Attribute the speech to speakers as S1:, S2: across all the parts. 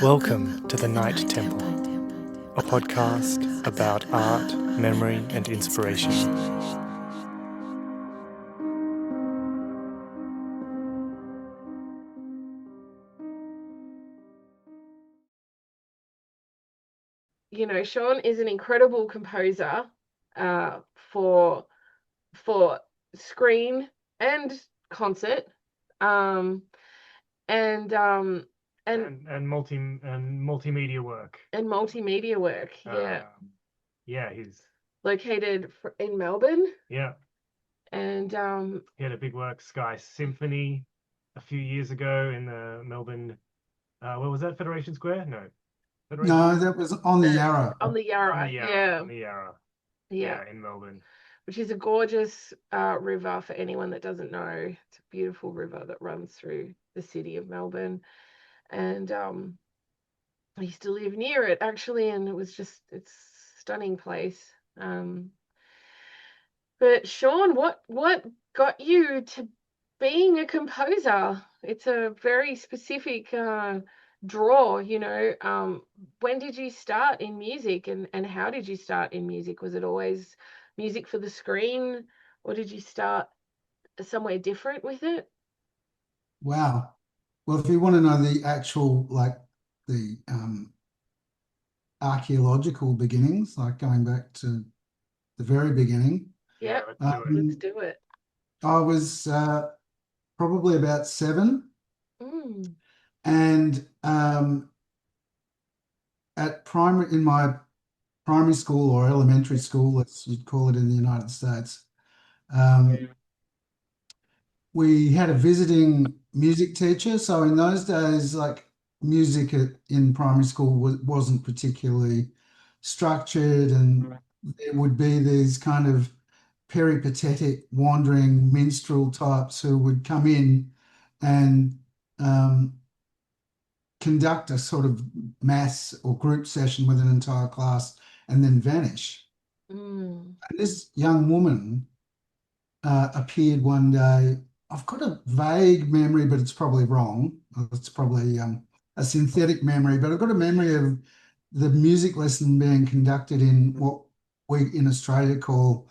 S1: Welcome to The Night Temple, a podcast about art, memory, and inspiration.
S2: You know, Shaun is an incredible composer for screen and concert, and
S3: multimedia work.
S2: And multimedia work.
S3: Yeah, he's
S2: located in Melbourne.
S3: Yeah.
S2: And
S3: he had a big work, Sky Symphony, a few years ago in the Melbourne. What was that? Federation Square? No.
S4: No, that was on the Yarra.
S2: On the Yarra, yeah.
S3: On the Yarra.
S2: Yeah,
S3: in Melbourne.
S2: Which is a gorgeous river for anyone that doesn't know. It's a beautiful river that runs through the city of Melbourne. And I used to live near it, actually, and it's a stunning place. But Shaun, what got you to being a composer? It's a very specific draw, you know. When did you start in music, and how did you start in music? Was it always music for the screen, or did you start somewhere different with it?
S4: Wow. Well, if you want to know the actual, the archaeological beginnings, like going back to the very beginning.
S2: Yeah, let's do it.
S4: I was probably about 7. And in my primary school or elementary school, as you'd call it in the United States, we had a visiting music teacher. So in those days, music in primary school wasn't particularly structured, and there would be these kind of peripatetic wandering minstrel types who would come in and conduct a sort of mass or group session with an entire class and then vanish. And this young woman appeared one day. I've got a vague memory, but it's probably wrong. It's probably a synthetic memory, but I've got a memory of the music lesson being conducted in what we in Australia call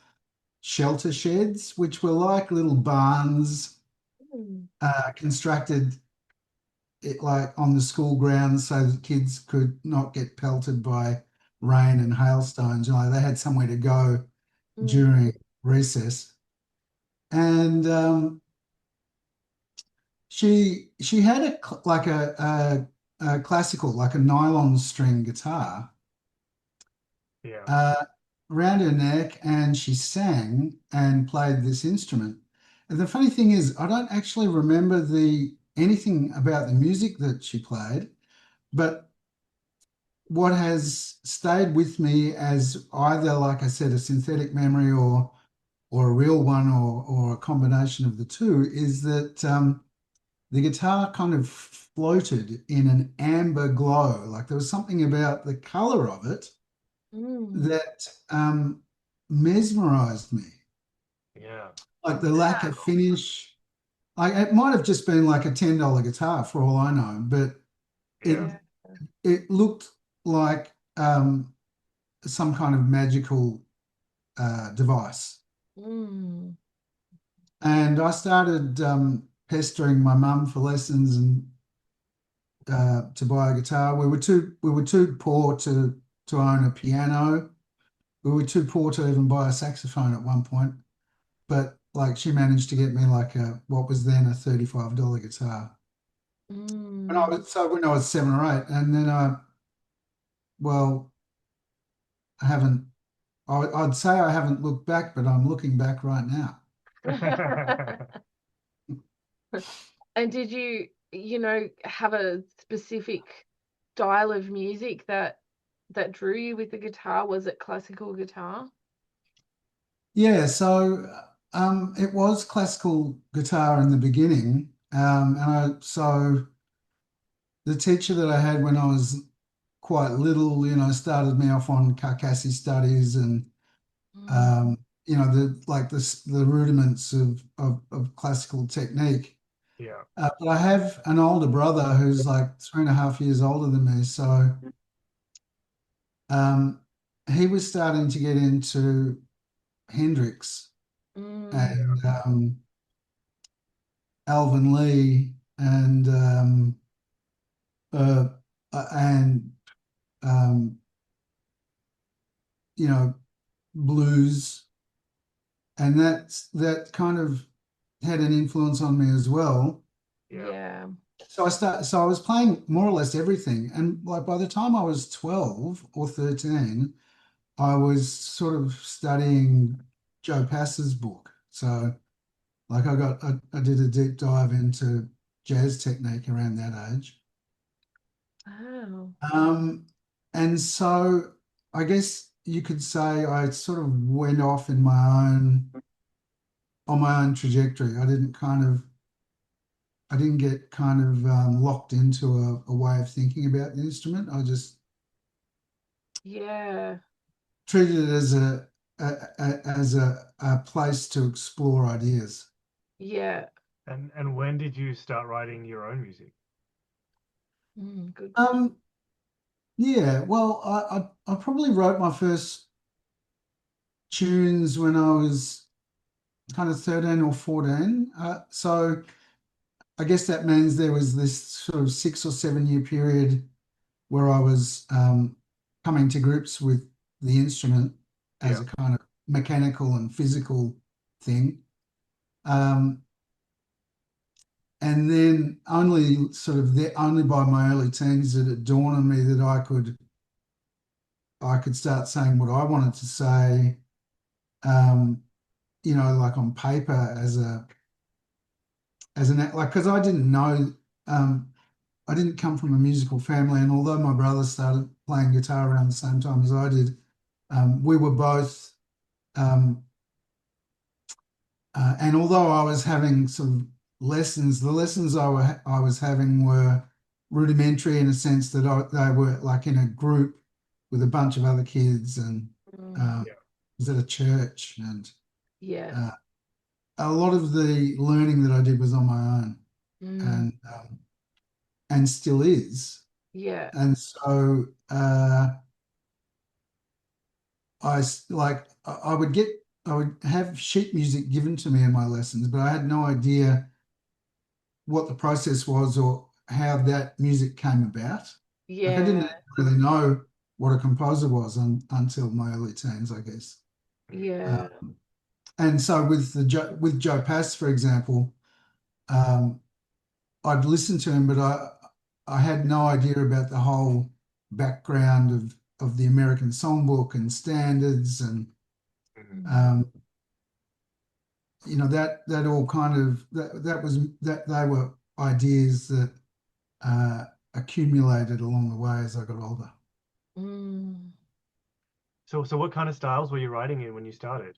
S4: shelter sheds, which were like little barns constructed on the school grounds so that kids could not get pelted by rain and hailstones. You know, they had somewhere to go during recess. And she had a classical, like a nylon string guitar around her neck, and she sang and played this instrument. And the funny thing is, I don't actually remember anything about the music that she played, but what has stayed with me as either, like I said, a synthetic memory or a real one, or a combination of the two, is that the guitar kind of floated in an amber glow. Like there was something about the color of it that mesmerized me.
S3: Yeah.
S4: Like the lack of finish. Like it might have just been like a $10 guitar for all I know, but it looked like some kind of magical device. And I started pestering my mum for lessons and to buy a guitar. We were too poor to own a piano. We were too poor to even buy a saxophone at one point. But she managed to get me what was then a $35 guitar. When I was 7 or 8, and then I'd say I haven't looked back, but I'm looking back right now.
S2: And did you have a specific style of music that drew you with the guitar? Was it classical guitar?
S4: Yeah, so it was classical guitar in the beginning. So the teacher that I had when I was quite little, started me off on Carcassi studies and the rudiments of classical technique.
S3: Yeah.
S4: But I have an older brother who's like 3.5 years older than me. So he was starting to get into Hendrix
S2: Mm.
S4: and Alvin Lee uh, and um, you know, blues, and that kind of had an influence on me as well.
S2: Yeah.
S4: So I was playing more or less everything, and like by the time I was 12 or 13, I was sort of studying Joe Pass's book. So like I did a deep dive into jazz technique around that age.
S2: Oh.
S4: Um, and so I guess you could say I sort of went off in on my own trajectory. I didn't get kind of locked into a way of thinking about the instrument. I just
S2: Yeah.
S4: treated it as a place to explore ideas.
S2: Yeah.
S3: And when did you start writing your own music?
S2: Good.
S4: Yeah, well, I probably wrote my first tunes when I was kind of 13 or 14. So I guess that means there was this sort of 6 or 7 year period where I was coming to grips with the instrument as
S3: Yeah.
S4: a kind of mechanical and physical thing. Um, and then only by my early teens did it dawn on me that I could start saying what I wanted to say, um, like on paper like because I didn't know I didn't come from a musical family, and although my brother started playing guitar around the same time as I did, we were both um, and although I was having some lessons, the lessons I was having were rudimentary in a sense that they were like in a group with a bunch of other kids, and uh,
S3: Yeah.
S4: was at a church, and
S2: Yeah.
S4: uh, a lot of the learning that I did was on my own,
S2: Mm.
S4: and still is.
S2: Yeah.
S4: And so I would have sheet music given to me in my lessons, but I had no idea what the process was or how that music came about. Like I didn't
S2: Yeah.
S4: really know what a composer was until my early teens, I guess.
S2: Yeah.
S4: Um, and so with Joe Pass, for example, um, I'd listened to him, but I had no idea about the whole background of the American songbook and standards, and
S2: Mm.
S4: um, that all kind of that they were ideas that uh, accumulated along the way as I got older.
S2: Mm.
S3: So what kind of styles were you writing in when you started?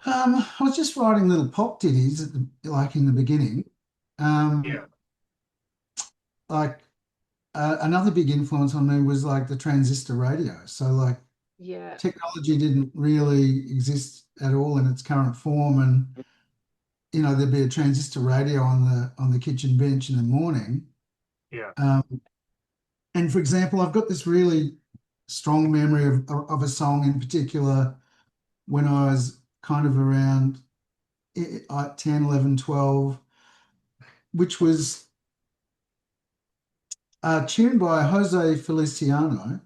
S4: I was just writing little pop ditties like in the beginning.
S3: Yeah.
S4: Um, like another big influence on me was like the transistor radio. So like
S2: Yeah.
S4: technology didn't really exist at all in its current form, and there'd be a transistor radio on the kitchen bench in the morning.
S3: Yeah.
S4: Um, and for example, I've got this really strong memory of a song in particular when I was kind of around 10, 11, 12, which was tuned by Jose Feliciano.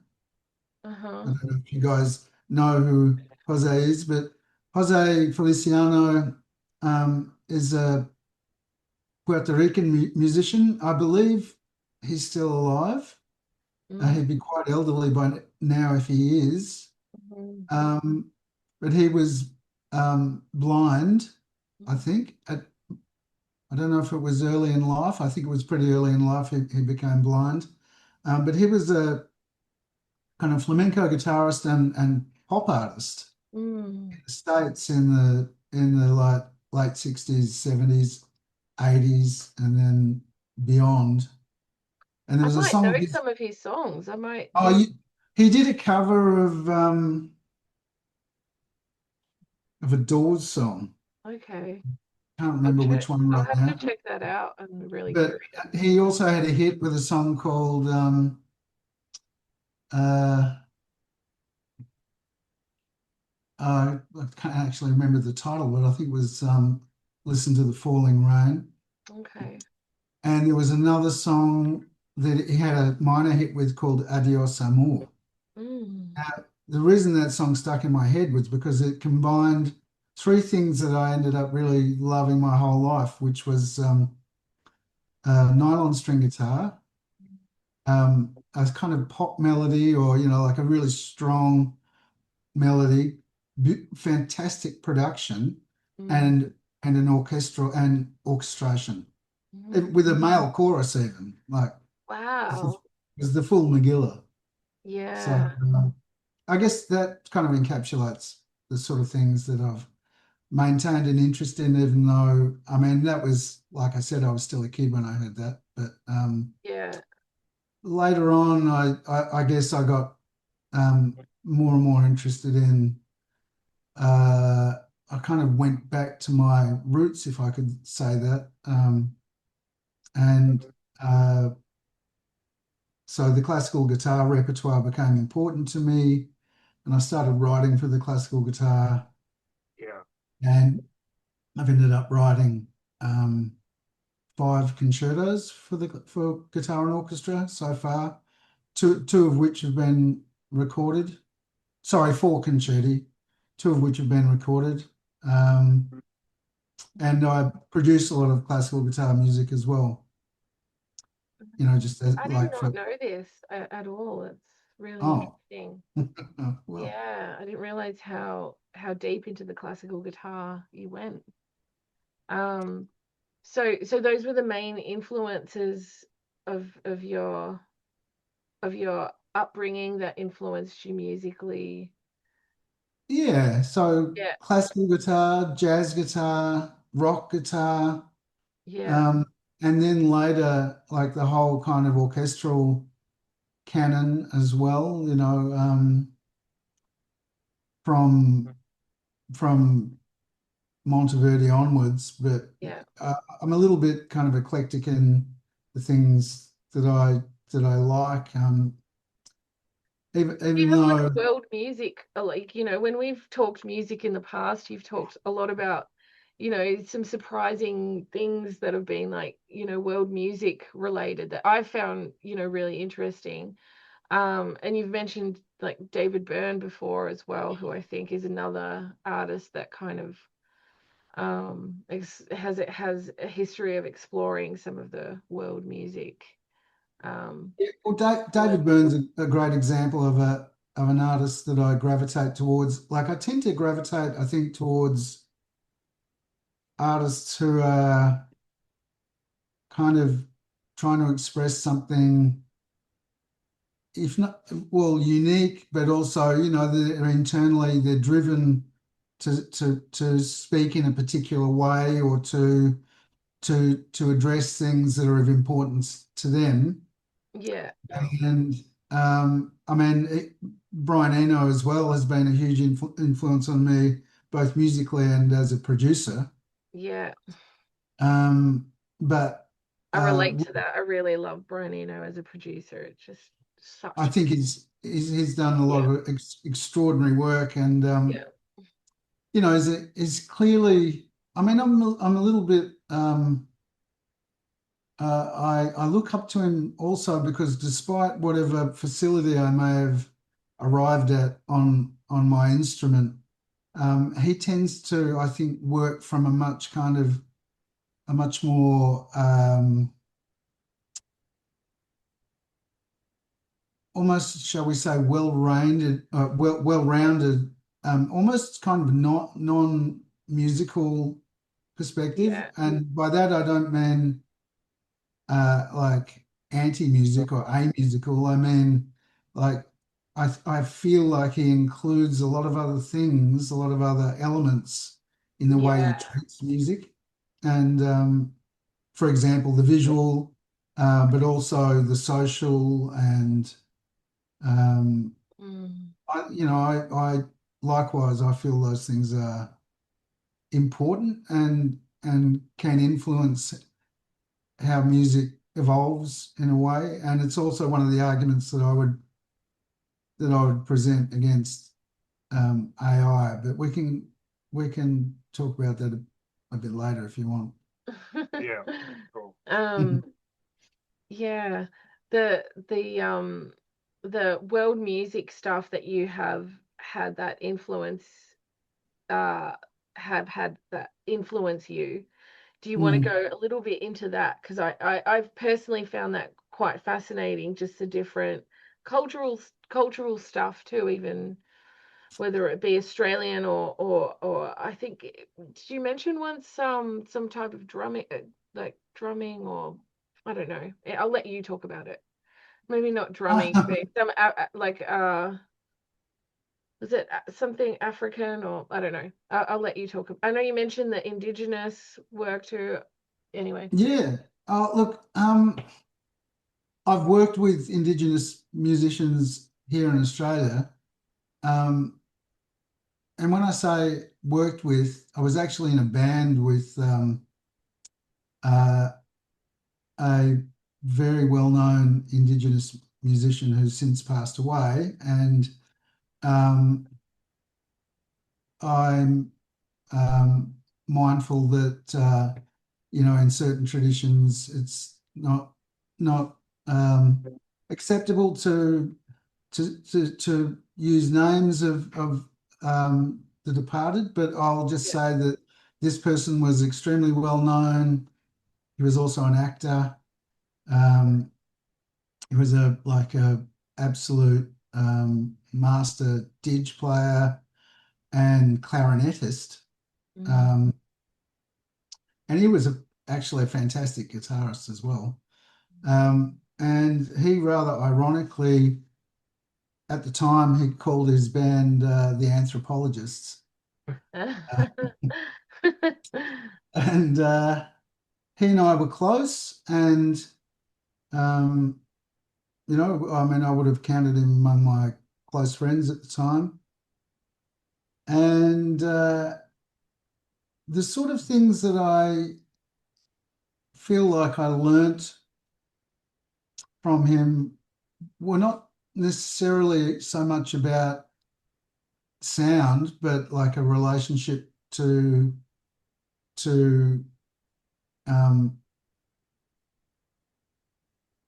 S4: I
S2: Uh-huh.
S4: don't know if you guys know who Jose is, but Jose Feliciano is a Puerto Rican musician. I believe he's still alive.
S2: Mm.
S4: He'd be quite elderly by now if he is.
S2: Mhm.
S4: Um, but he was blind, I
S2: Mm.
S4: think. I don't know if it was early in life. I think it was pretty early in life he became blind. But he was a kind of flamenco guitarist and pop artist
S2: Mm.
S4: in the States in the like late 60s, 70s, 80s, and then beyond. And there
S2: I
S4: was a
S2: might
S4: song
S2: know
S4: of his.
S2: some of his songs. I might
S4: Oh, he did a cover of a Doors song.
S2: Okay.
S4: can't remember which one
S2: I'll
S4: right
S2: have
S4: now.
S2: to check that out. I'm really
S4: But
S2: curious.
S4: he also had a hit with a song called uh, I can't actually remember the title, but I think it was Listen to the Falling Rain.
S2: Okay.
S4: And there was another song that he had a minor hit with called Adios Amor.
S2: Mm.
S4: The reason that song stuck in my head was because it combined three things that I ended up really loving my whole life, which was nylon string guitar, a kind of pop melody, or like a really strong melody, fantastic production,
S2: Mm.
S4: and an orchestration
S2: Mm.
S4: with a male chorus even, like it
S2: Wow.
S4: was the full Megillah. So
S2: Yeah.
S4: I guess that kind of encapsulates the sort of things that I've maintained an interest in, even though, I mean, that was, like I said, I was still a kid when I heard that. But
S2: Yeah.
S4: later on, I guess I got more and more interested in, I kind of went back to my roots, if I could say that. And uh, so the classical guitar repertoire became important to me, and I started writing for the classical guitar,
S3: Yeah.
S4: and I've ended up writing um, 5 concertos for guitar and orchestra so far. Two of which have been recorded. Sorry, 4 concerti, 2 of which have been recorded. And I produce a lot of classical guitar music as well. Just as
S2: I did
S4: like for
S2: not know this at all. It's really
S4: oh,
S2: interesting.
S4: well,
S2: Yeah, I didn't realize how deep into the classical guitar you went. Um, so those were the main influences of your upbringing that influenced you musically.
S4: yeah. So
S2: Yeah,
S4: classical guitar, jazz guitar, rock guitar,
S2: yeah,
S4: um, and then later, like the whole kind of orchestral canon as well. From from Monteverdi onwards, but
S2: yeah.
S4: I'm a little bit kind of eclectic in the things that I like. Even
S2: You
S4: even
S2: have like
S4: though,
S2: world music, like, when we've talked music in the past, you've talked a lot about, some surprising things that have been like, world music related that I found, really interesting. And you've mentioned like David Byrne before as well, who I think is another artist that kind of has a history of exploring some of the world music. Um,
S4: well,
S2: but
S4: David Byrne's a great example of an artist that I gravitate towards. Like I tend to gravitate, I think, towards artists who are kind of trying to express something, if not, well, unique, but also, they're driven to speak in a particular way, or to address things that are of importance to them.
S2: yeah,
S4: And I mean, Brian Eno as well has been a huge influence on me, both musically and as a producer.
S2: yeah.
S4: But
S2: I relate to that. I really love Brian Eno as a producer. It's just
S4: I
S2: such,
S4: think he's done a lot
S2: yeah,
S4: of extraordinary work, and
S2: yeah,
S4: is clearly. I mean, I'm a little bit. I look up to him also because despite whatever facility I may have arrived at on my instrument, he tends to, I think, work from a much more almost, shall we say, well-rounded, almost kind of not non-musical perspective.
S2: yeah,
S4: And by that I don't mean like anti-music or amusical. I mean, like, I feel like he includes a lot of other things, a lot of other elements in the way he
S2: yeah.
S4: treats music. And for example, the visual, but also the social, and um,
S2: Mm,
S4: I likewise, I feel those things are important. And and can influence how music evolves in a way. And it's also one of the arguments that I would present against AI. But we can talk about that a bit later if you want.
S3: Yeah, cool.
S2: Yeah, the world music stuff that you have had that influence have had that influence you. Do you want to go a little bit into that? Because I've personally found that quite fascinating, just the different cultural stuff too, even whether it be Australian or I think, did you mention once some type of drumming, like drumming, or I don't know. I'll let you talk about it. Maybe not drumming, but some like was it something African, or I don't know. I'll let you talk. I know you mentioned the indigenous work too. Anyway.
S4: Yeah. Look, I've worked with Indigenous musicians here in Australia. And when I say worked with, I was actually in a band with a very well-known Indigenous musician who's since passed away. And I'm mindful that, in certain traditions, it's not acceptable to use names of the departed, but I'll just say that this person was extremely well known. He was also an actor. He was a absolute master didge player and clarinetist. And he was actually a fantastic guitarist as well. And he rather ironically, at the time, he called his band the Anthropologists. And he and I were close, and I would have counted him among my close friends at the time. And the sort of things that I feel like I learnt from him were not necessarily so much about sound, but like a relationship to a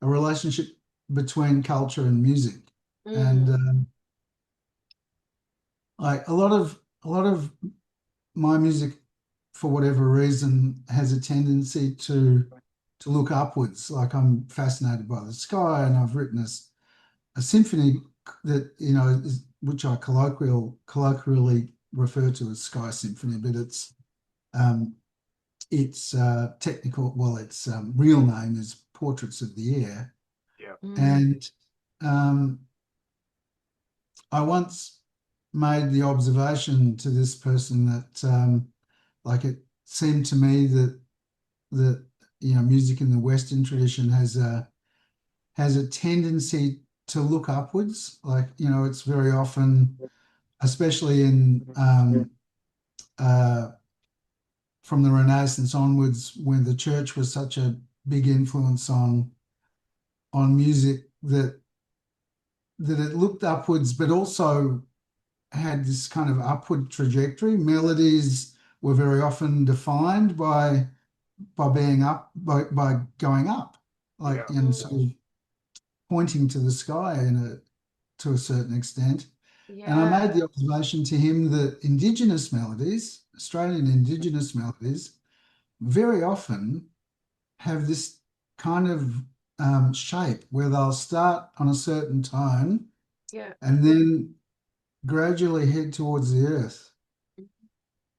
S4: relationship between culture and music. And like a lot of my music, for whatever reason, has a tendency to look upwards. Like I'm fascinated by the sky, and I've written a symphony that which I colloquially refer to as Sky Symphony, but its technical, well, its real name is Portraits of the Air.
S3: Yeah.
S4: And I once made the observation to this person that like it seemed to me that music in the Western tradition has a tendency to look upwards. Like, it's very often, especially in from the Renaissance onwards, when the church was such a big influence on music, that it looked upwards, but also had this kind of upward trajectory. Melodies were very often defined by being up, by going up, like and sort of pointing to the sky to a certain extent. And I made the observation to him that Indigenous melodies, Australian Indigenous melodies, very often have this kind of shape where they'll start on a certain tone, and then gradually head towards the earth.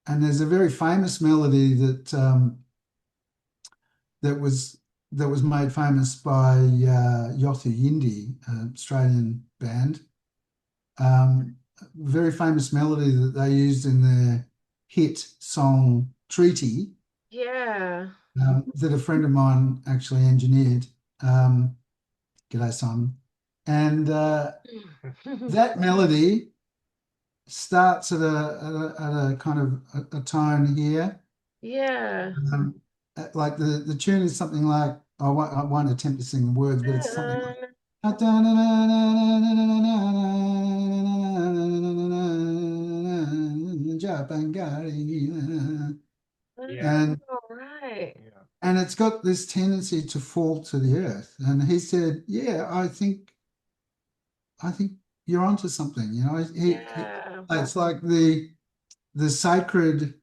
S4: And there's a very famous melody that was made famous by Yothu Yindi, an Australian band. Very famous melody that they used in their hit song Treaty.
S2: Yeah.
S4: That a friend of mine actually engineered. G'day, Simon. And that melody starts at a kind of a tone here,
S2: Yeah.
S4: Like the tune is something like I won't attempt to sing the words, but it's something like
S3: Yeah.
S4: and
S2: All right.
S3: Yeah.
S4: and it's got this tendency to fall to the earth. And he said, "Yeah, I think you're onto something."
S2: Yeah.
S4: It's like the sacred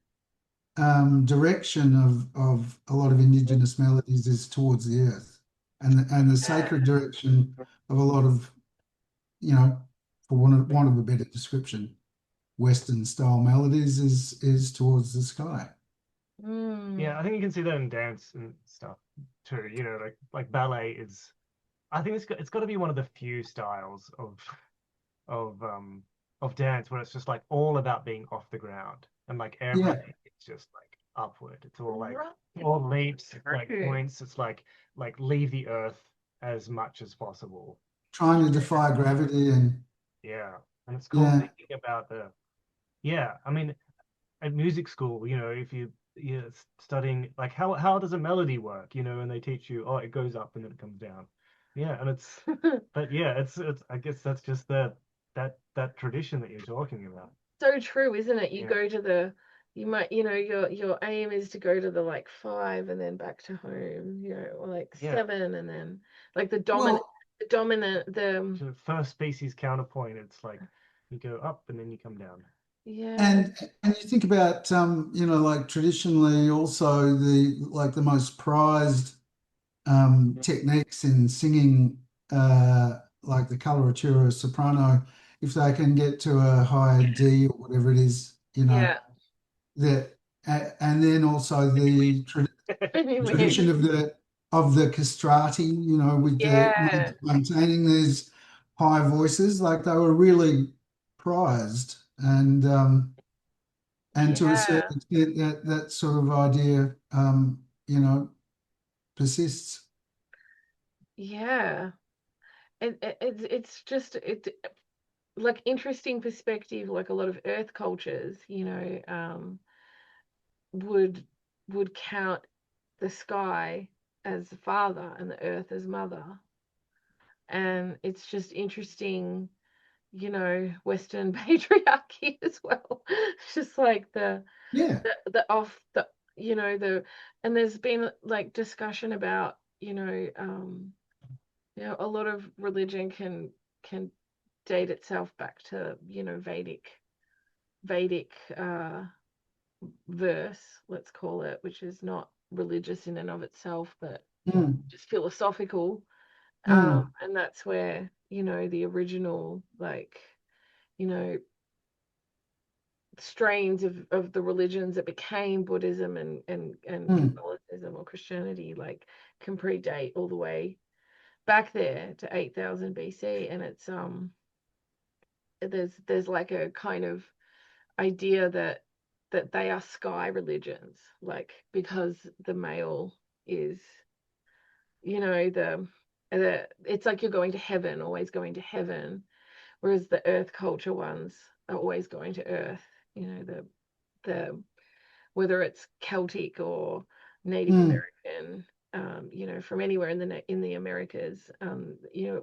S4: direction of a lot of Indigenous melodies is towards the earth, and the sacred direction of a lot of, for want of a better description, Western style melodies is towards the sky.
S3: Yeah, I
S2: Mm.
S3: think you can see that in dance and stuff too. Like ballet is. I think it's got to be one of the few styles of um of dance where it's just like all about being off the ground and like
S4: Yeah,
S3: everything is just like upward. It's all like
S2: Right.
S3: all leaps, like
S2: True.
S3: points. It's like leave the earth as much as possible.
S4: trying to defy gravity and
S3: Yeah, and it's cool
S4: yeah,
S3: thinking about the. Yeah, I mean, at music school, if you're studying like how does a melody work, and they teach you, oh, it goes up and then it comes down. Yeah, and but yeah, it's I guess that's just that tradition that you're talking about.
S2: So true, isn't it? You
S3: Yeah,
S2: go to you might, your aim is to go to the like 5 and then back to home, or like
S3: yeah.
S2: 7 and then like the
S4: well,
S2: dominant,
S3: So first species counterpoint, it's like you go up and then you come down.
S2: yeah,
S4: and you think about like traditionally also the most prized techniques in singing, like the coloratura soprano, if they can get to a high D or whatever it is,
S2: yeah.
S4: that and then also the
S2: Anyway,
S4: tradition of the castrati, with
S2: yeah,
S4: maintaining these high voices, like they were really prized, and to a
S2: yeah,
S4: certain extent that sort of idea, persists.
S2: yeah. It's just like interesting perspective. Like a lot of earth cultures, would count the sky as father and the earth as mother. And it's just interesting, Western patriarchy as well. It's just like
S4: Yeah.
S2: the off the the and there's been like discussion about, a lot of religion can date itself back to, Vedic verse, let's call it, which is not religious in and of itself, but
S4: Mm,
S2: just philosophical.
S4: mm,
S2: And that's where, the original, like, you know, strains of the religions that became Buddhism and
S4: mm,
S2: Catholicism or Christianity, like, can predate all the way back there to 8,000 BC. And it's there's like a kind of idea that they are sky religions, like, because the male is, the it's like you're going to heaven, always going to heaven, whereas the earth culture ones are always going to earth. The whether it's Celtic or Native
S4: mm,
S2: American, from anywhere in the Americas,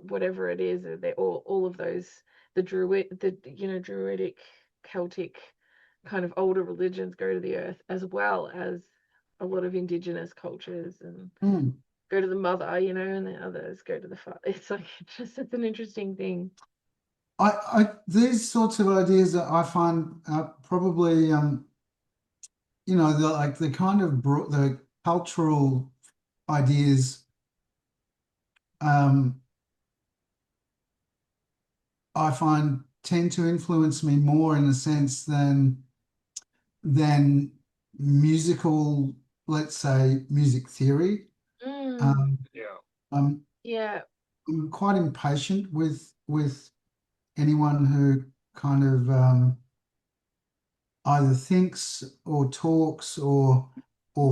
S2: whatever it is, they're all of those, the Druidic, Celtic kind of older religions go to the earth, as well as a lot of indigenous cultures, and
S4: mm.
S2: go to the mother, and the others go to the father. It's like, it's an interesting thing.
S4: These sorts of ideas that I find probably, the kind of the cultural ideas, um, I find tend to influence me more in a sense than musical, let's say, music theory.
S2: Mm,
S4: Um,
S3: Yeah.
S4: I'm,
S2: yeah,
S4: I'm quite impatient with anyone who kind of either thinks or talks or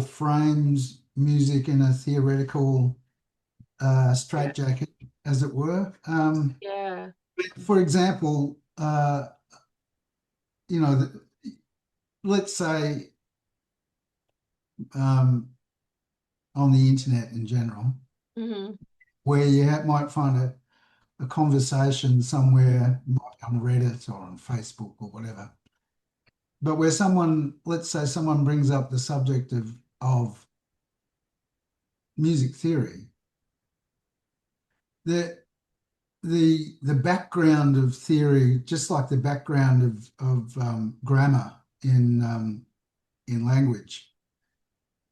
S4: frames music in a theoretical
S2: yeah,
S4: straitjacket, as it were.
S2: yeah,
S4: For example, you know, let's say um, on the internet in general,
S2: Mm-hmm.
S4: where you might find a conversation somewhere, might be on Reddit or on Facebook or whatever, but where someone, let's say someone brings up the subject of music theory, the the background of theory, just like the background of grammar in language,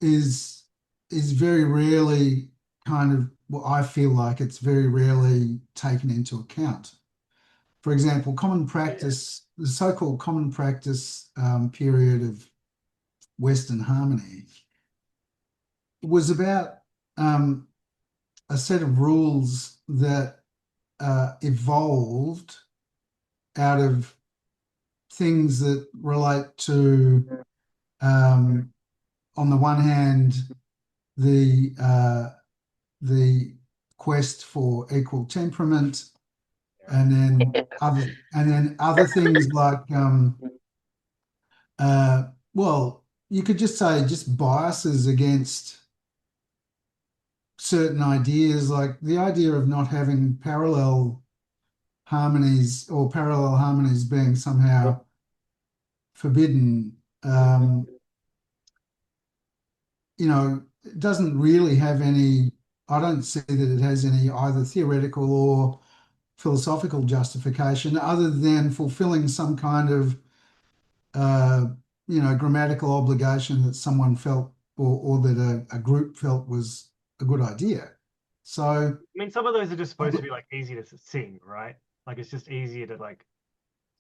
S4: is very rarely kind of, well, I feel like it's very rarely taken into account. For example, common practice, the so-called common practice period of Western harmony was about a set of rules that evolved out of things that relate to, on the one hand, the quest for equal temperament, and then other things like well, you could just say just biases against certain ideas, like the idea of not having parallel harmonies or parallel harmonies being somehow forbidden. It doesn't really have any, I don't see that it has any either theoretical or philosophical justification other than fulfilling some kind of, grammatical obligation that someone felt, or that a group felt was a good idea. So,
S3: I mean, some of those are just supposed to be like easy to sing, right? Like it's just easier to like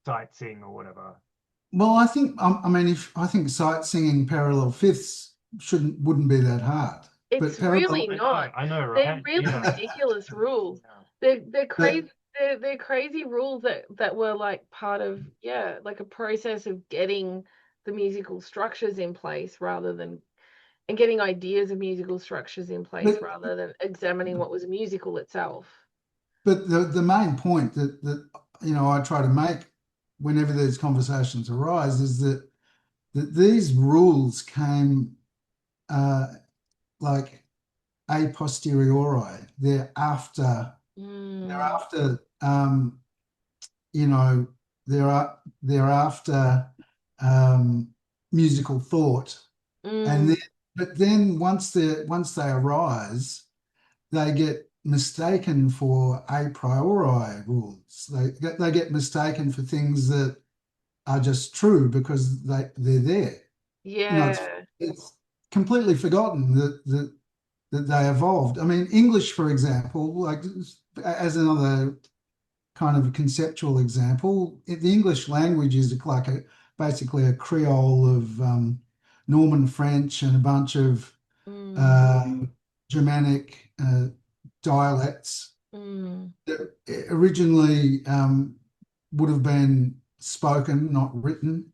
S3: sight sing or whatever.
S4: well, I think, if I think sight singing parallel fifths wouldn't be that hard, but
S2: It's really
S3: I
S2: not.
S3: I know,
S2: They're
S3: right?
S2: really
S3: Yeah.
S2: ridiculous rules.
S3: Yeah.
S2: They're crazy. They're crazy rules that were like part of, yeah, like a process of getting the musical structures in place and getting ideas of musical structures in place
S4: but
S2: rather than examining what was musical itself.
S4: But the main point that I try to make whenever these conversations arise is that these rules came like a posteriori. They're
S2: Mm,
S4: after you know they're after um, musical thought, and
S2: mm,
S4: then but then once they arise, they get mistaken for a priori rules. They get mistaken for things that are just true because they're there.
S2: yeah.
S4: It's completely forgotten that they evolved. I mean, English, for example, like as another kind of conceptual example, the English language is like basically a creole of Norman French and a bunch of
S2: Mm,
S4: uh, Germanic dialects
S2: mm,
S4: that originally would have been spoken, not written.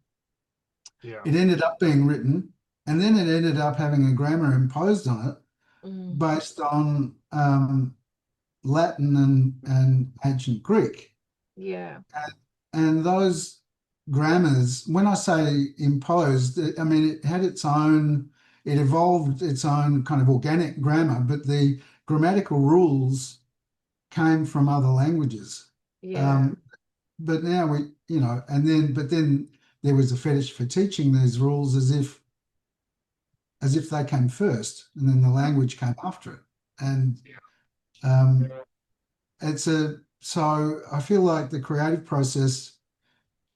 S3: Yeah.
S4: It ended up being written, and then it ended up having a grammar imposed on it
S2: mm,
S4: based on Latin and ancient Greek.
S2: yeah.
S4: And those grammars, when I say imposed, I mean it evolved its own kind of organic grammar, but the grammatical rules came from other languages.
S2: Yeah.
S4: Um, but now but then there was a fetish for teaching these rules as if they came first, and then the language came after it. And um, so I feel like the creative process,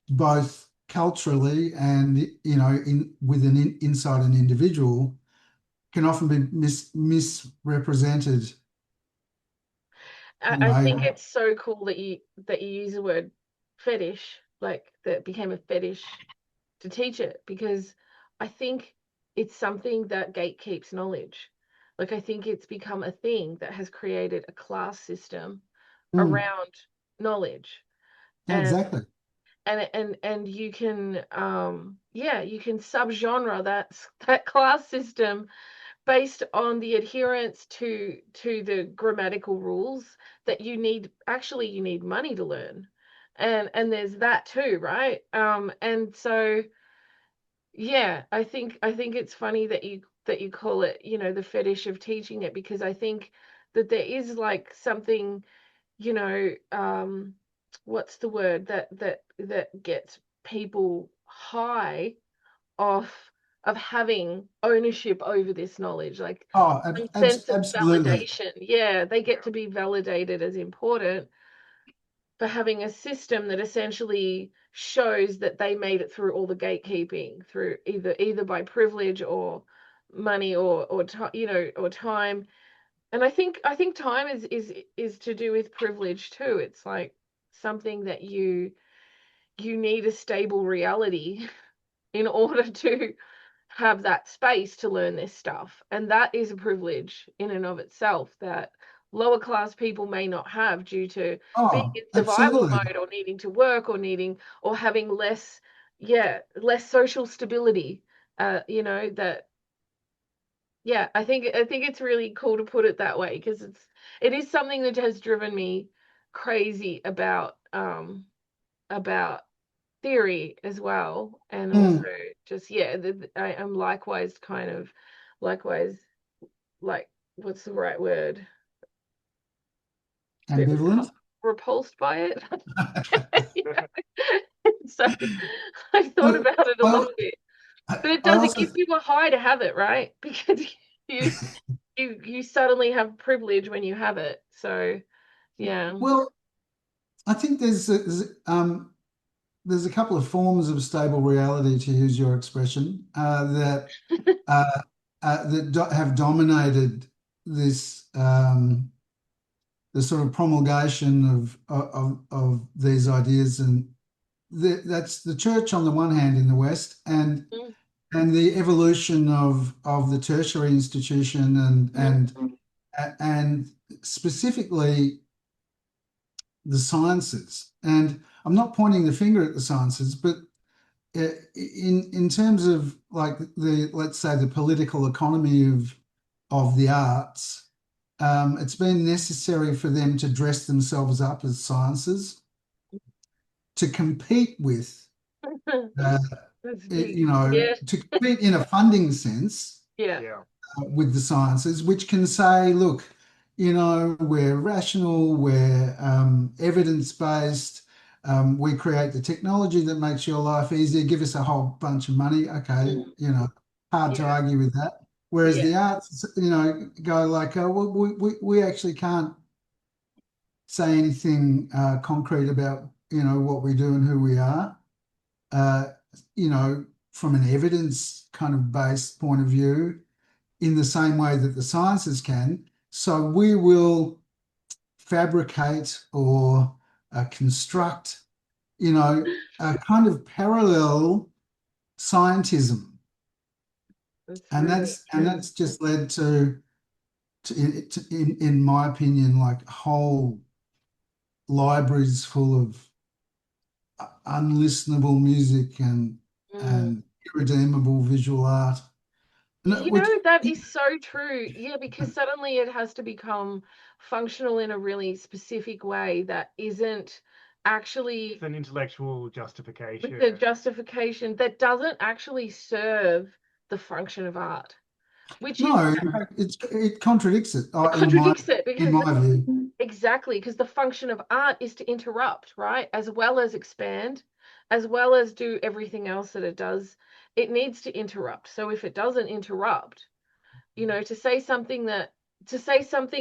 S4: both culturally and inside an individual, can often be misrepresented.
S2: I think it's so cool that you use the word fetish, like that became a fetish to teach it, because I think it's something that gatekeeps knowledge. Like I think it's become a thing that has created a class system
S4: Mm,
S2: around knowledge.
S4: yeah,
S2: And
S4: exactly.
S2: and you can you can subgenre that class system based on the adherence to the grammatical rules that you need money to learn, and there's that too, right? And so yeah, I think it's funny that that you call it, you know, the fetish of teaching it, because I think that there is like something, you know, what's the word that gets people high off of having ownership over this knowledge, like
S4: Oh,
S2: some sense of
S4: absolutely.
S2: validation. Yeah, they get to be validated as important for having a system that essentially shows that they made it through all the gatekeeping, through either by privilege or money or you know, or time. And I think time is to do with privilege too. It's like something that you need a stable reality in order to have that space to learn this stuff. And that is a privilege in and of itself that lower class people may not have due to being
S4: Oh,
S2: in survival
S4: absolutely.
S2: mode or needing to work or having less, yeah, less social stability. You know, that, yeah, I think it's really cool to put it that way, because it is something that has driven me crazy about theory as well, and also
S4: Mm,
S2: just, yeah, I am likewise, like, what's the right word, a bit
S4: ambivalent.
S2: repulsed by it. You know? So I thought
S4: But
S2: about it a
S4: I,
S2: little bit,
S4: I
S2: but it
S4: I
S2: does, it
S4: also,
S2: gives you a high to have it, right? Because you you suddenly have privilege when you have it. So yeah.
S4: well, I think there's a couple of forms of stable reality, to use your expression, uh, have dominated this the sort of promulgation of these ideas, and that's the church on the one hand in the West,
S2: Mm,
S4: and the evolution of the tertiary institution,
S2: mm,
S4: and specifically the sciences. And I'm not pointing the finger at the sciences, but in terms of like the, let's say, the political economy of the arts, it's been necessary for them to dress themselves up as sciences to compete with, uh,
S2: that's
S4: you
S2: deep.
S4: know,
S2: Yeah,
S4: to compete in a funding sense
S2: yeah.
S3: Yeah.
S4: with the sciences, which can say, look, we're rational, we're evidence-based, we create the technology that makes your life easier, give us a whole bunch of money. Okay,
S2: Mm,
S4: hard to
S2: yeah,
S4: argue with that. Whereas
S2: yeah.
S4: the arts, go like, well, we actually can't say anything concrete about, what we do and who we are, uh, from an evidence kind of based point of view, in the same way that the sciences can. So we will fabricate or construct, a kind of parallel scientism,
S2: That's
S4: and
S2: really
S4: that's and
S2: true.
S4: that's just led in my opinion, like whole libraries full of unlistenable music
S2: Mm.
S4: and irredeemable visual art.
S2: You
S4: Which,
S2: know, that is so true. Yeah, because suddenly it has to become functional in a really specific way that isn't
S3: With
S2: actually
S3: an intellectual
S2: with the
S3: justification.
S2: justification, that doesn't actually serve the function of art, which is,
S4: no, in fact, it contradicts it,
S2: it contradicts it,
S4: in
S2: because
S4: my view.
S2: exactly, because the function of art is to interrupt, right? As well as expand, as well as do everything else that it does. It needs to interrupt. So if it doesn't interrupt, you know, to say something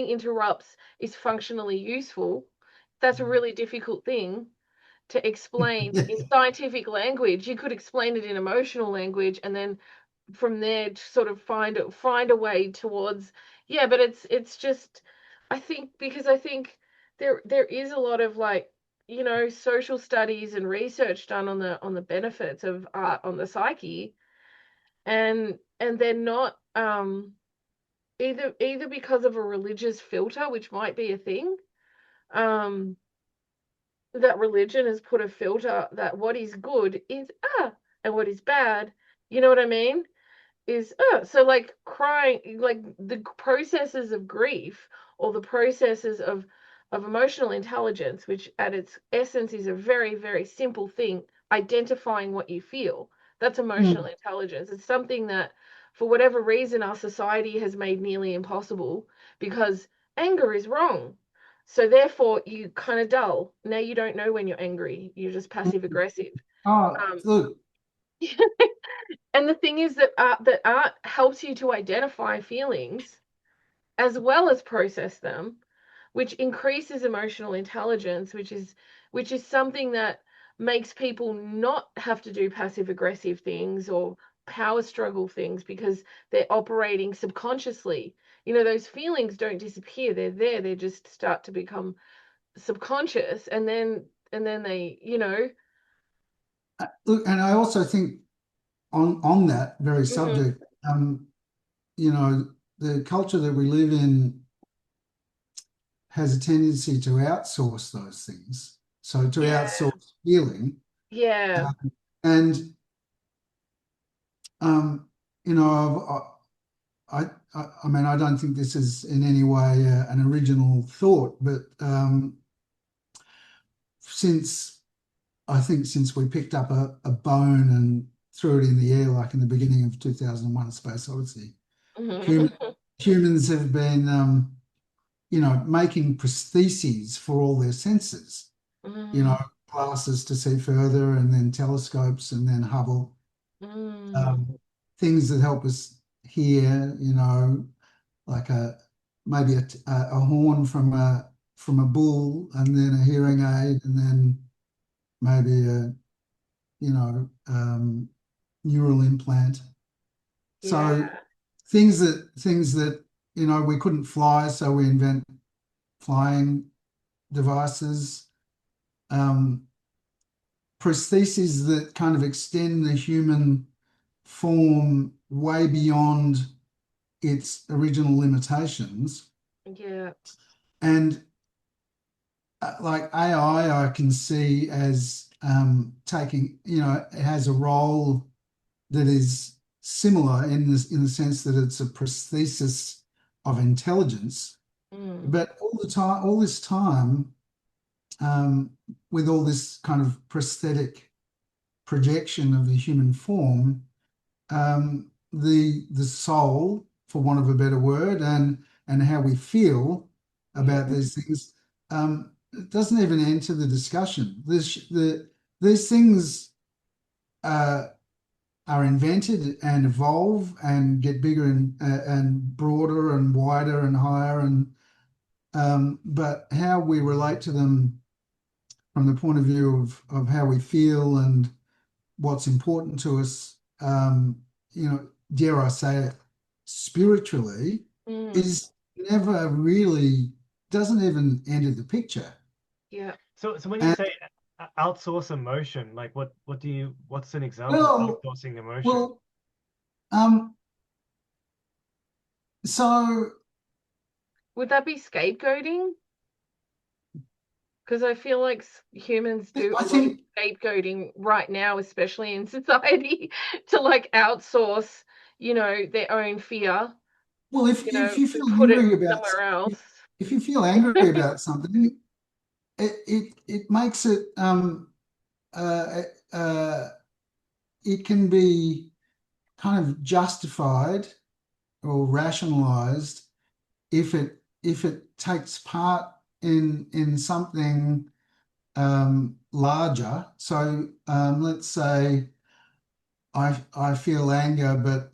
S2: interrupts is functionally useful, that's a really difficult thing to explain in scientific language. You could explain it in emotional language, and then from there to sort of find a way towards, yeah. But it's just, I think there is a lot of, like, you know, social studies and research done on the benefits of art on the psyche, and they're not, either because of a religious filter, which might be a thing, um that religion has put a filter that what is good is and what is bad, you know what I mean, is so like crying, like the processes of grief, or the processes of emotional intelligence, which at its essence is a very, very simple thing, identifying what you feel. That's emotional
S4: Mm,
S2: intelligence. It's something that for whatever reason, our society has made nearly impossible, because anger is wrong. So therefore, you kind of dull. Now you don't know when you're angry. You're just passive aggressive.
S4: Look,
S2: And the thing is that art helps you to identify feelings as well as process them, which increases emotional intelligence, which is something that makes people not have to do passive aggressive things or power struggle things, because they're operating subconsciously. You know, those feelings don't disappear. They're there. They just start to become subconscious, and then they,
S4: look, and I also think on that very
S2: mhm,
S4: subject, the culture that we live in has a tendency to outsource those things. So to
S2: yeah,
S4: outsource feeling,
S2: yeah,
S4: and you know, I mean, I don't think this is in any way an original thought, but since I think since we picked up a bone and threw it in the air, like in the beginning of 2001: A Space Odyssey,
S2: mhm,
S4: humans have been, making prostheses for all their senses. You know,
S2: mhm,
S4: glasses to see further, and then telescopes, and then Hubble,
S2: mhm,
S4: um, things that help us hear. Like maybe a horn from a bull, and then a hearing aid, and then maybe a neural implant. So
S2: yeah,
S4: things that we couldn't fly, so we invent flying devices, um, prostheses that kind of extend the human form way beyond its original limitations.
S2: yeah,
S4: And like AI, I can see as taking, it has a role that is similar in the sense that it's a prosthesis of intelligence.
S2: mm,
S4: But all this time, um, with all this kind of prosthetic projection of the human form, the soul, for want of a better word, and how we feel
S2: yeah,
S4: about these things, it doesn't even enter the discussion. These things uh, are invented and evolve and get bigger and broader and wider and higher, but how we relate to them from the point of view of how we feel and what's important to us, dare I say it, spiritually,
S2: mm,
S4: is never really, doesn't even enter the picture.
S2: yeah.
S3: So when you
S4: And
S3: say outsource emotion, like what's an example of
S4: well,
S3: outsourcing emotion?
S4: well, um, so
S2: Would that be scapegoating? Because I feel like humans do
S4: I
S2: a lot of
S4: think,
S2: scapegoating right now, especially in society, to like outsource, their own fear,
S4: well, if you
S2: and
S4: feel
S2: put it
S4: angry about,
S2: somewhere else.
S4: if you feel angry about something, it makes it, uh, uh, it can be kind of justified or rationalized if it takes part in something larger. So let's say I feel anger, but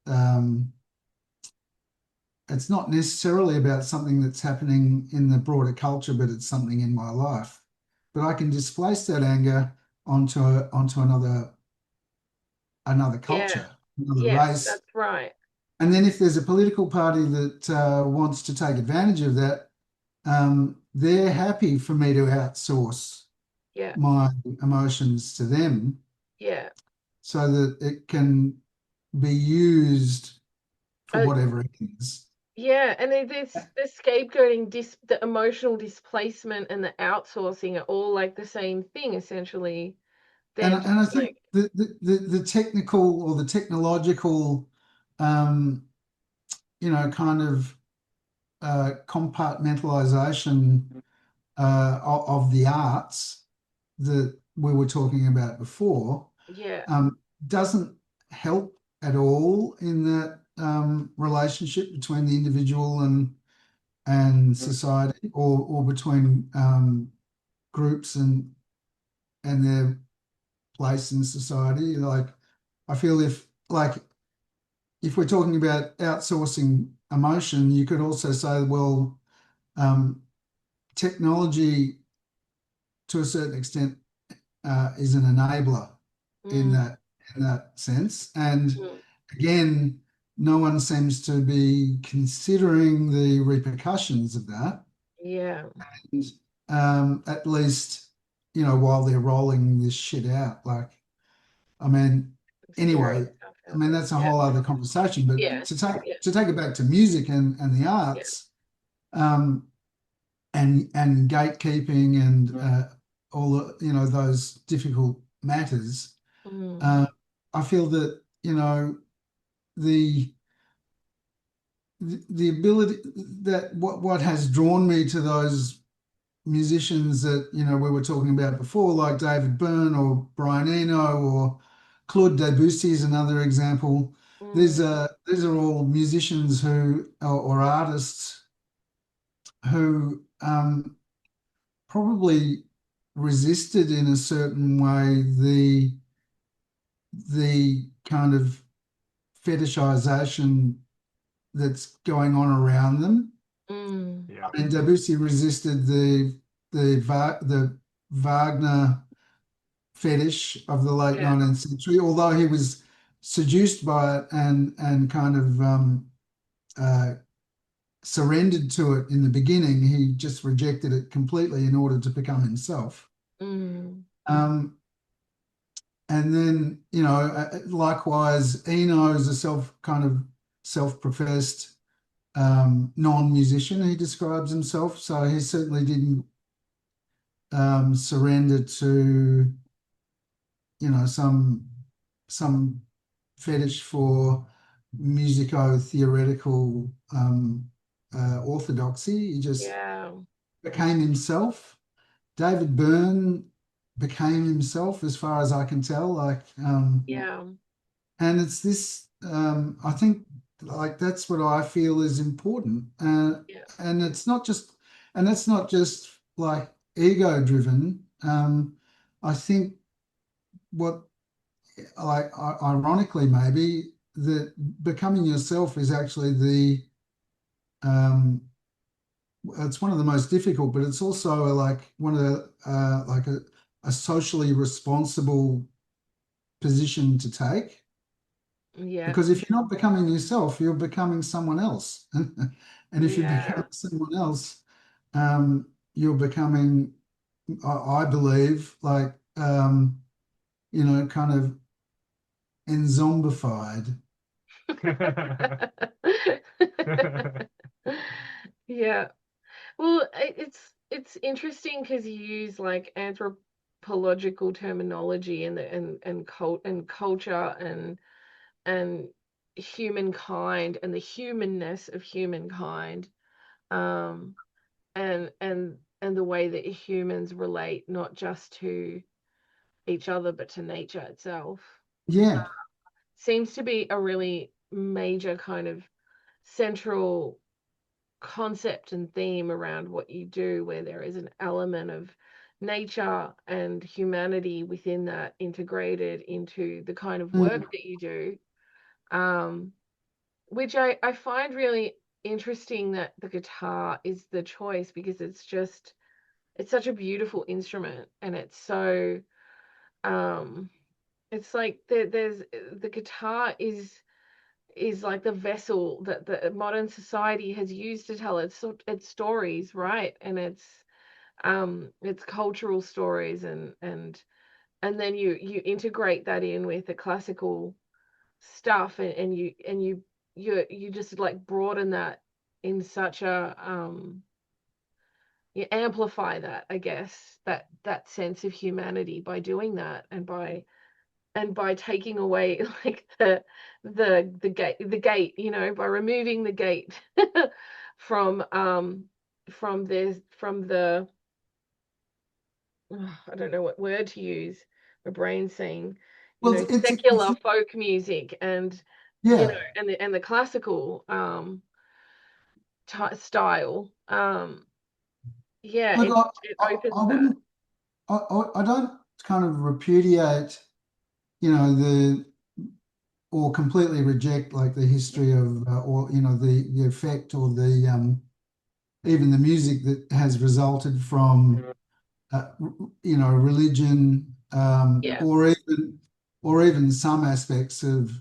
S4: um, it's not necessarily about something that's happening in the broader culture, but it's something in my life. But I can displace that anger onto another
S2: Yeah.
S4: culture, another
S2: Yes,
S4: race.
S2: that's right.
S4: And then if there's a political party that wants to take advantage of that, they're happy for me to outsource
S2: Yeah.
S4: my emotions to them
S2: Yeah.
S4: so that it can be used for
S2: Uh,
S4: whatever it is.
S2: yeah. And there's the scapegoating, the emotional displacement, and the outsourcing are all like the same thing, essentially.
S4: And,
S2: They're just
S4: and I think
S2: like,
S4: the technical or the technological, um, kind of compartmentalization of the arts that we were talking about before,
S2: yeah.
S4: doesn't help at all in that relationship between the individual and society, or between groups and their place in society? Like, I feel if we're talking about outsourcing emotion, you could also say, well, technology to a certain extent is an enabler in that sense. And again, no one seems to be considering the repercussions of that.
S2: Yeah.
S4: And, at least, while they're rolling this shit out, like, I mean,
S2: Scary
S4: anyway,
S2: stuff
S4: I
S2: out
S4: mean,
S2: there.
S4: that's a whole other conversation. But
S2: Yeah.
S4: to take it back to music and the arts, and gatekeeping and all the, those difficult matters, I feel that the ability, that what has drawn me to those musicians that we were talking about before, like David Byrne or Brian Eno or Claude Debussy is another example. These are all musicians who, or artists who probably resisted in a certain way the kind of fetishization that's going on around them.
S3: Yeah.
S4: And Debussy resisted the Wagner fetish of the late 19th century, although he was seduced by it and kind of surrendered to it in the beginning. He just rejected it completely in order to become himself. And then, likewise, Eno is a self-professed non-musician, he describes himself. So he certainly didn't surrender to, some fetish for musico-theoretical orthodoxy. He just became himself. David Byrne became himself, as far as I can tell. And it's this. I think, like, that's what I feel is important. And it's not just, and that's not just like ego-driven. I think what, like, ironically, maybe, that becoming yourself is actually it's one of the most difficult, but it's also like one of the like a socially responsible position to take. Because if you're not becoming yourself, you're becoming someone else. And if you become someone else, you're becoming, I believe, like, kind of enzombified.
S2: Yeah. Well, it's interesting because you use like anthropological terminology and culture and humankind and the humanness of humankind, and the way that humans relate not just to each other but to nature itself.
S4: Yeah.
S2: Seems to be a really major kind of central concept and theme around what you do, where there is an element of nature and humanity within that, integrated into the kind of work that you do, which I find really interesting, that the guitar is the choice, because it's such a beautiful instrument, and it's so it's like there's the guitar is like the vessel that the modern society has used to tell its stories, right? And its cultural stories, and then you integrate that in with the classical stuff, and you just like broaden that in such a you amplify that, I guess, that sense of humanity by doing that, and by taking away like the gate, by removing the gate from the I don't know what word to use. My brain's saying, you
S4: Well,
S2: know,
S4: it's
S2: secular folk music and, you
S4: yeah.
S2: know, and the classical style. Yeah,
S4: Look,
S2: it
S4: I
S2: opens that.
S4: wouldn't. I don't kind of repudiate, the or completely reject like the history of or the effect or the even the music that has resulted from religion,
S2: Yeah.
S4: or even some aspects of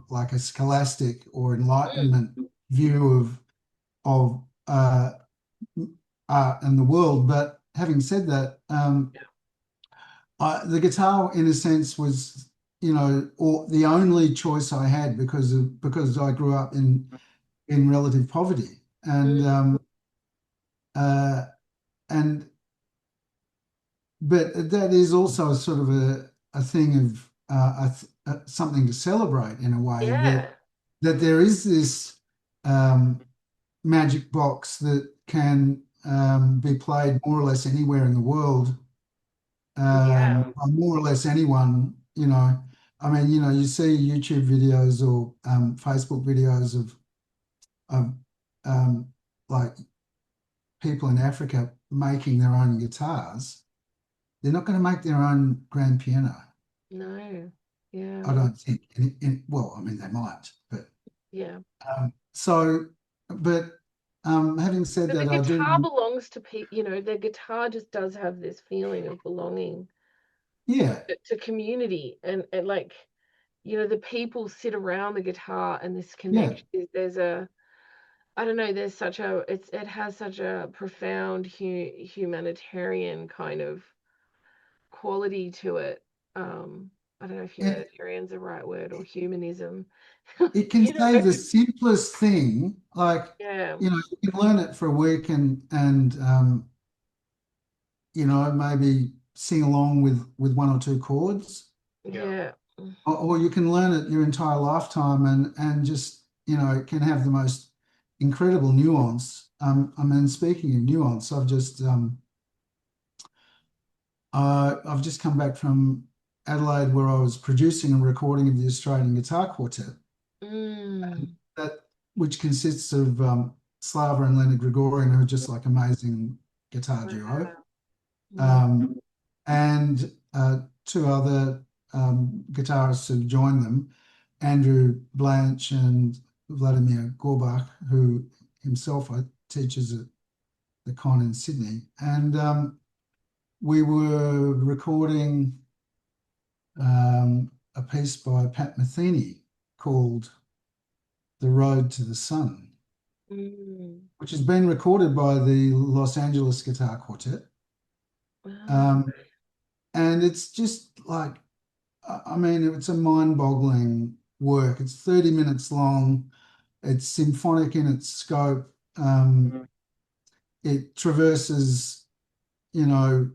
S4: like a scholastic or enlightenment view of art and the world. But having said that, the guitar, in a sense, was, or the only choice I had because I grew up in relative poverty, and
S2: Mm,
S4: uh, and but that is also sort of a thing of something to celebrate in a way,
S2: yeah.
S4: that there is this um, magic box that can be played more or less anywhere in the world,
S2: Yeah.
S4: by more or less anyone. I mean, you see YouTube videos or Facebook videos of um, like people in Africa making their own guitars. They're not going to make their own grand piano.
S2: No. Yeah.
S4: I don't think. Well, I mean, they might, but
S2: Yeah.
S4: so, but having said
S2: But the
S4: that, I
S2: guitar
S4: do,
S2: belongs to people, you know, the guitar just does have this feeling of belonging
S4: yeah,
S2: to community and like, you know, the people sit around the guitar and this
S4: yeah,
S2: connection. There's a, I don't know, there's such a, it has such a profound humanitarian kind of quality to it. I don't know if
S4: it,
S2: humanitarian's the right word or humanism.
S4: it can
S2: You know,
S4: say the simplest thing, like,
S2: yeah,
S4: you can learn it for a week and maybe sing along with one or two chords,
S3: Yeah.
S2: yeah,
S4: or you can learn it your entire lifetime and just, it can have the most incredible nuance. I mean, speaking of nuance, I've just come back from Adelaide, where I was producing a recording of the Australian Guitar Quartet,
S2: mm,
S4: that which consists of Slava and Leonard Gregorian, who are just like amazing guitar duo,
S2: wow, mm,
S4: um, and two other guitarists who've joined them, Andrew Blanche and Vladimir Gorbach, who himself teaches at the Con in Sydney, and we were recording a piece by Pat Metheny called "The Road to the Sun,"
S2: mm,
S4: which has been recorded by the Los Angeles Guitar Quartet.
S2: wow,
S4: Um, and it's just like, I mean, it's a mind-boggling work. It's 30 minutes long. It's symphonic in its scope. It traverses, you know,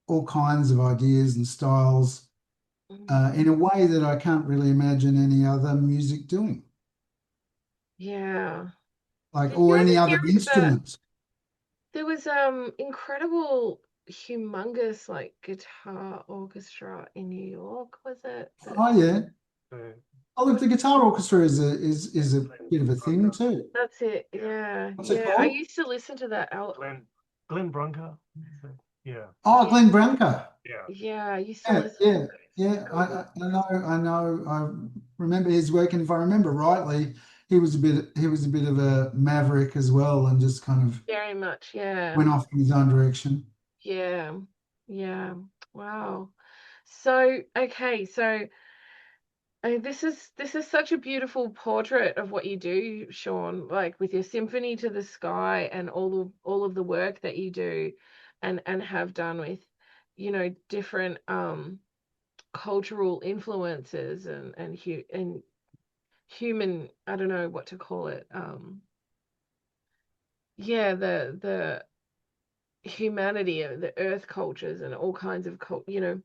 S4: all kinds of ideas and styles
S2: mm,
S4: in a way that I can't really imagine any other music doing,
S2: yeah.
S4: like,
S2: Did you
S4: or any
S2: ever
S4: other
S2: hear of the?
S4: instrument.
S2: There was incredible, humongous like guitar orchestra in New York. Was it that?
S4: Oh yeah.
S3: So,
S4: Oh look, the guitar orchestra is a bit of a thing too.
S2: That's it. Yeah,
S4: What's it
S2: yeah. I
S4: called?
S2: used to listen to that
S3: Glenn Branca. Yeah.
S4: Oh,
S2: Yeah,
S4: Glenn Branca.
S3: Yeah.
S2: yeah. I used to
S4: Yeah,
S2: listen to
S4: yeah,
S2: those.
S4: yeah. I know. I remember his work, and if I remember rightly, he was a bit of a maverick as well, and just kind of
S2: Very much. Yeah,
S4: went off in his own direction.
S2: yeah, yeah. Wow. So okay, so this is such a beautiful portrait of what you do, Shaun, like with your symphony to the sky and all of the work that you do and have done with, you know, different cultural influences and human, I don't know what to call it. Yeah, the humanity of the earth cultures and all kinds of you know,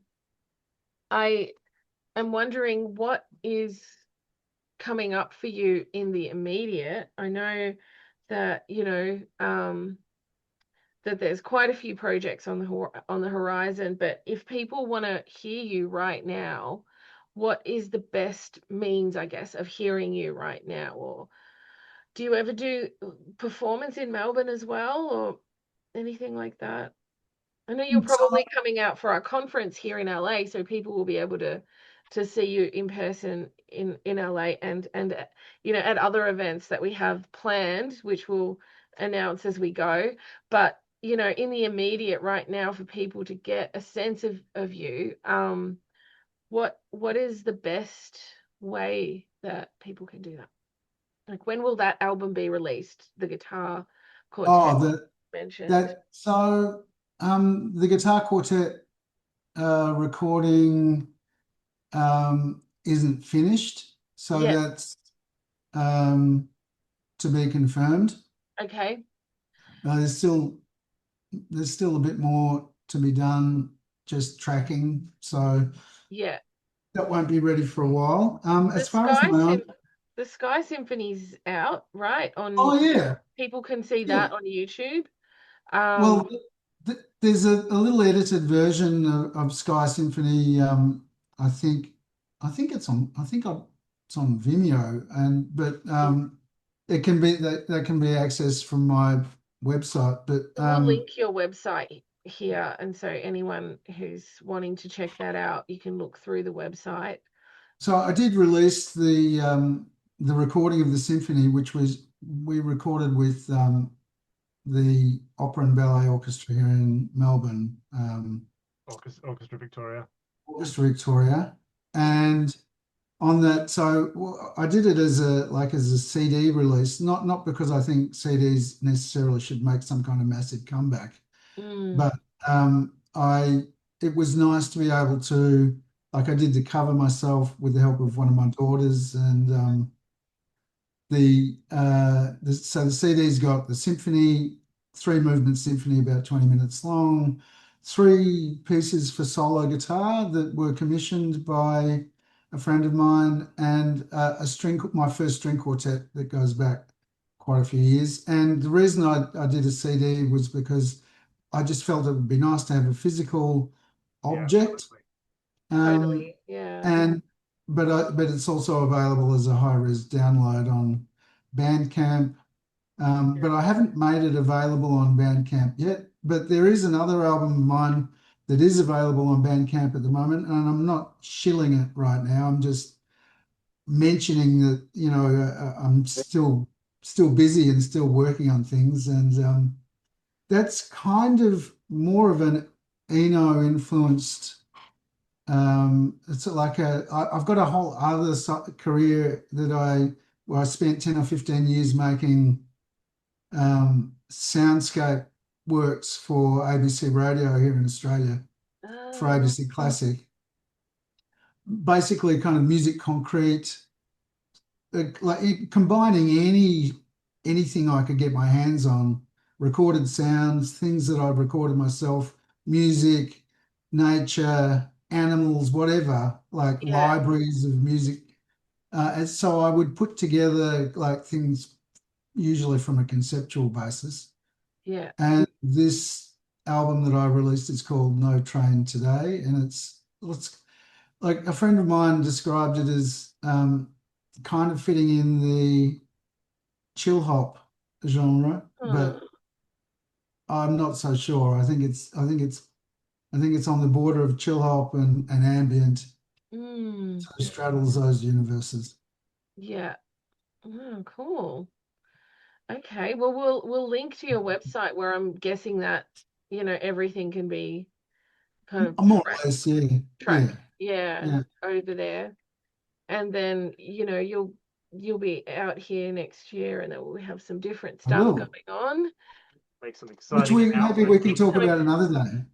S2: I am wondering what is coming up for you in the immediate. I know that, you know, that there's quite a few projects on the horizon, but if people want to hear you right now, what is the best means, I guess, of hearing you right now? Or do you ever do performance in Melbourne as well, or anything like that? I know you're probably coming out for our conference here in LA, so people will be able to see you in person in LA, and you know, at other events that we have planned, which we'll announce as we go. But you know, in the immediate right now, for people to get a sense of you, what is the best way that people can do that? Like, when will that album be released? The guitar quartet mentioned.
S4: The guitar quartet recording isn't finished, so
S2: Yeah.
S4: that's to be confirmed.
S2: Okay.
S4: There's still a bit more to be done, just tracking, so
S2: Yeah.
S4: that won't be ready for a while. As far as
S2: The Sky Symphony's out, right?
S4: oh yeah,
S2: People can see
S4: yeah.
S2: that on YouTube.
S4: Well, there's a little edited version of Sky Symphony. I think it's on. It's on Vimeo, but it can be that can be accessed from my website. But
S2: we'll link your website here, and so anyone who's wanting to check that out, you can look through the website.
S4: So I did release the recording of the symphony, which we recorded with the Opera and Ballet Orchestra here in Melbourne,
S3: Orchestra Victoria.
S4: Orchestra Victoria, and on that, so I did it as a CD release, not because I think CDs necessarily should make some kind of massive comeback, but it was nice to be able to, like, I did the cover myself with the help of one of my daughters, and so the CD's got the symphony, 3-movement symphony, about 20 minutes long, 3 pieces for solo guitar that were commissioned by a friend of mine, and my first string quartet that goes back quite a few years. And the reason I did a CD was because I just felt it would be nice to have a physical object.
S2: Totally, yeah.
S4: But it's also available as a high-res download on Bandcamp. But I haven't made it available on Bandcamp yet. But there is another album of mine that is available on Bandcamp at the moment, and I'm not shilling it right now. I'm just mentioning that, you know, I'm still busy and still working on things, and that's kind of more of an Eno influenced. It's like I've got a whole other career where I spent 10 or 15 years making soundscape works for ABC Radio here in Australia, for ABC Classic. Basically kind of music concrete, like combining anything I could get my hands on, recorded sounds, things that I've recorded myself, music, nature, animals, whatever, like libraries of music. And so I would put together like things usually from a conceptual basis.
S2: Yeah.
S4: And this album that I released is called No Train Today, and it's like a friend of mine described it as kind of fitting in the chill hop genre, but I'm not so sure. I think it's on the border of chill hop and ambient. So it straddles those universes.
S2: Yeah. Oh, cool. Okay. Well, we'll link to your website, where I'm guessing that, you know, everything can be kind of
S4: more or less,
S2: tracked. Yeah, over there. And then, you know, you'll be out here next year, and then we'll have some different stuff going on.
S3: Make some exciting
S4: maybe we can talk about another day.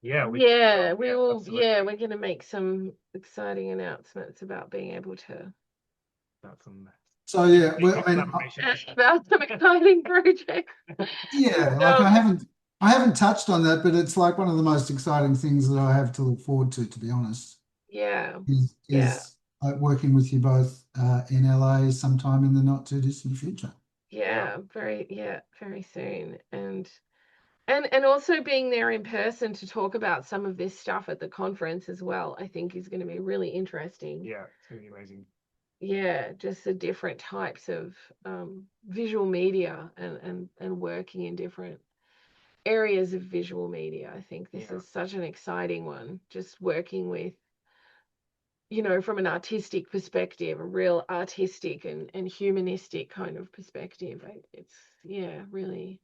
S3: Yeah,
S2: we will. Yeah, we're going to make some exciting announcements about being able to.
S4: So yeah, well, I mean,
S2: about some exciting projects.
S4: Yeah, like I haven't touched on that, but it's like one of the most exciting things that I have to look forward to be honest.
S2: Yeah.
S4: Is working with you both in LA sometime in the not too distant future.
S2: Yeah, very soon. And also being there in person to talk about some of this stuff at the conference as well, I think is going to be really interesting.
S3: Yeah, it's gonna be amazing.
S2: Yeah, just the different types of visual media and working in different areas of visual media. I think this is such an exciting one, just working with, you know, from an artistic perspective, a real artistic and humanistic kind of perspective. It's, yeah, really.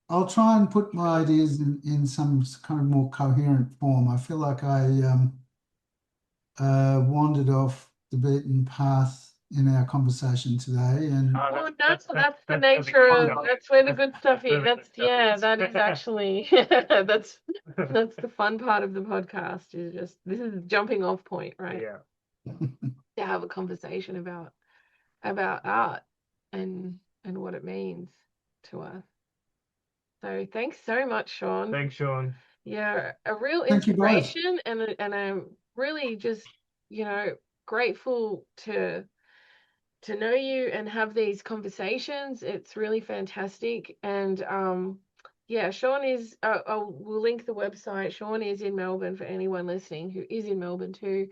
S4: I'll try and put my ideas in some kind of more coherent form. I feel like I wandered off the beaten path in our conversation today, and
S2: Oh, no, that's the nature of, that's where the good stuff is. That's, yeah, that is actually, that's the fun part of the podcast, is just, this is the jumping off point, right?
S3: Yeah.
S2: To have a conversation about art and what it means to us. So thanks so much, Shaun.
S3: Thanks, Shaun.
S2: Yeah, a real
S4: Thank you both.
S2: inspiration, and I'm really just, you know, grateful to know you and have these conversations. It's really fantastic. And yeah, Shaun is, we'll link the website. Shaun is in Melbourne for anyone listening who is in Melbourne too.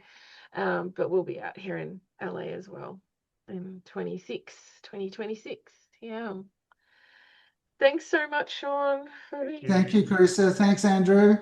S2: But we'll be out here in LA as well in 2026. Yeah. Thanks so much, Shaun.
S4: Thank you, Carisa. Thanks, Andrew.